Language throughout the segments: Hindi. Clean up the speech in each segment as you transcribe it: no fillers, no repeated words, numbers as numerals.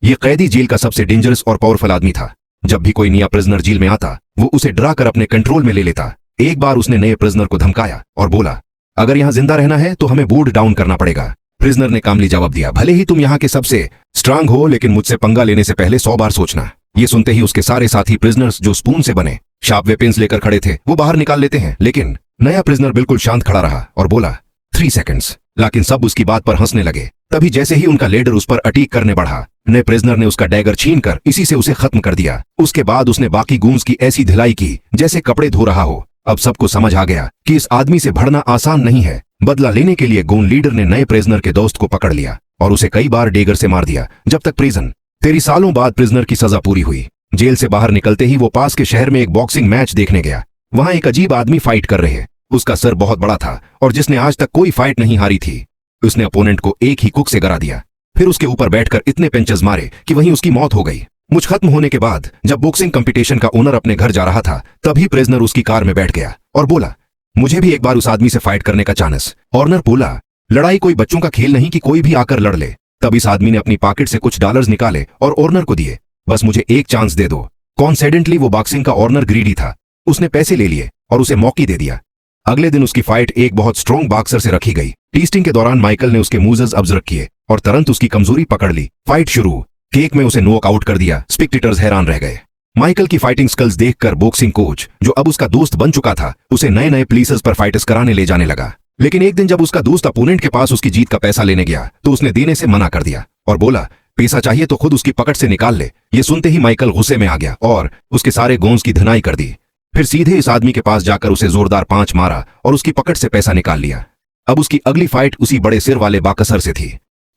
ये कैदी जेल का सबसे डेंजरस और पावरफुल आदमी था। जब भी कोई नया प्रिजनर जेल में आता वो उसे डरा कर अपने कंट्रोल में ले लेता। एक बार उसने नए प्रिजनर को धमकाया और बोला, अगर यहाँ जिंदा रहना है तो हमें बोर्ड डाउन करना पड़ेगा। प्रिजनर ने कामली जवाब दिया, भले ही तुम यहाँ के सबसे स्ट्रांग हो, लेकिन मुझसे पंगा लेने से पहले 100 बार सोचना। ये सुनते ही उसके सारे साथी प्रिजनर्स जो स्पून से बने शार्प वेपन्स लेकर खड़े थे वो बाहर निकाल लेते हैं, लेकिन नया प्रिजनर बिल्कुल शांत खड़ा रहा और बोला 3 सेकंड्स। लेकिन सब उसकी बात पर हंसने लगे। तभी जैसे ही उनका लीडर उस पर अटैक करने बढ़ा, नए प्रिजनर ने उसका डैगर छीनकर इसी से उसे खत्म कर दिया। उसके बाद उसने बाकी गूंज की ऐसी ढिलाई की जैसे कपड़े धो रहा हो। अब सबको समझ आ गया कि इस आदमी से भड़ना आसान नहीं है। बदला लेने के लिए गोन लीडर ने नए प्रिजनर के दोस्त को पकड़ लिया और उसे कई बार डेगर से मार दिया जब तक प्रिजन। 13 सालों बाद प्रिजनर की सजा पूरी हुई। जेल से बाहर निकलते ही वो पास के शहर में एक बॉक्सिंग मैच देखने गया। वहां एक अजीब आदमी फाइट कर रहे। उसका सर बहुत बड़ा था और जिसने आज तक कोई फाइट नहीं हारी थी। उसने अपोनेंट को एक ही कुक से गिरा दिया, फिर उसके ऊपर बैठकर इतने पंचेस मारे कि वहीं उसकी मौत हो गई। मुझ खत्म होने के बाद जब बॉक्सिंग कंपटीशन का ओनर अपने घर जा रहा था तभी प्रिजनर उसकी कार में बैठ गया और बोला, मुझे भी एक बार उस आदमी से फाइट करने का चांस। ऑनर बोला, लड़ाई कोई बच्चों का खेल नहीं कि कोई भी आकर लड़ ले। तब इस आदमी ने अपनी पॉकेट से कुछ डॉलर्स निकाले और ऑनर को दिए, बस मुझे एक चांस दे दो। कॉन्सिडेंटली वो बॉक्सिंग का ऑनर ग्रीडी था। उसने पैसे ले लिए और उसे मौका दे दिया। अगले दिन उसकी फाइट एक बहुत स्ट्रॉन्ग बॉक्सर से रखी गई। टेस्टिंग के दौरान माइकल ने उसके मूव्स ऑब्जर्व किए और तुरंत उसकी कमजोरी पकड़ ली। फाइट शुरू। केक में उसे नॉक आउट कर दिया। स्पेक्टेटर्स हैरान रह गए। माइकल की फाइटिंग स्किल्स देखकर बॉक्सिंग कोच, जो अब उसका दोस्त बन चुका था, उसे नए नए प्लेसेस पर फाइट्स कराने ले जाने लगा। लेकिन एक दिन जब उसका दोस्त अपोनेंट के पास उसकी जीत का पैसा लेने गया तो उसने देने से मना कर दिया और बोला, पैसा चाहिए तो खुद उसकी पकड़ से निकाल ले। ये सुनते ही माइकल गुस्से में आ गया और उसके सारे गोंज की धुनाई कर दी। फिर सीधे इस आदमी के पास जाकर उसे जोरदार पांच मारा और उसकी पकड़ से पैसा निकाल लिया। अब उसकी अगली फाइट उसी बड़े सिर वाले बाकसर से थी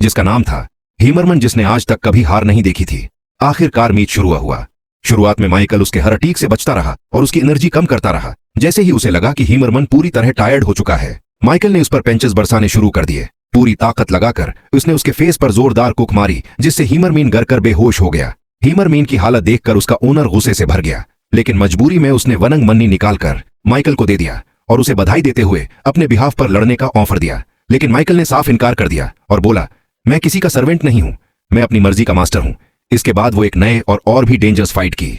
जिसका नाम था हीमरमन, जिसने आज तक कभी हार नहीं देखी थी। आखिरकार मैच शुरू हुआ। शुरुआत में माइकल उसके हर अटैक से बचता रहा और उसकी एनर्जी कम करता रहा। जैसे ही उसे लगा कि हीमरमन पूरी तरह टायर्ड हो चुका है, माइकल ने उस पर पंचेस बरसाने शुरू कर दिए। पूरी ताकत लगाकर उसने उसके फेस पर जोरदार कुक मारी जिससे हीमरमीन गर कर बेहोश हो गया। हीमरमीन की हालत देखकर उसका ओनर गुस्से से भर गया, लेकिन मजबूरी में उसने वनंग मन्नी निकालकर माइकल को दे दिया और उसे बधाई देते हुए अपने बिहाफ पर लड़ने का ऑफर दिया। लेकिन माइकल ने साफ इनकार कर दिया और बोला, मैं किसी का सर्वेंट नहीं हूं, मैं अपनी मर्जी का मास्टर हूं। इसके बाद वो एक नए और भी डेंजरस फाइट की।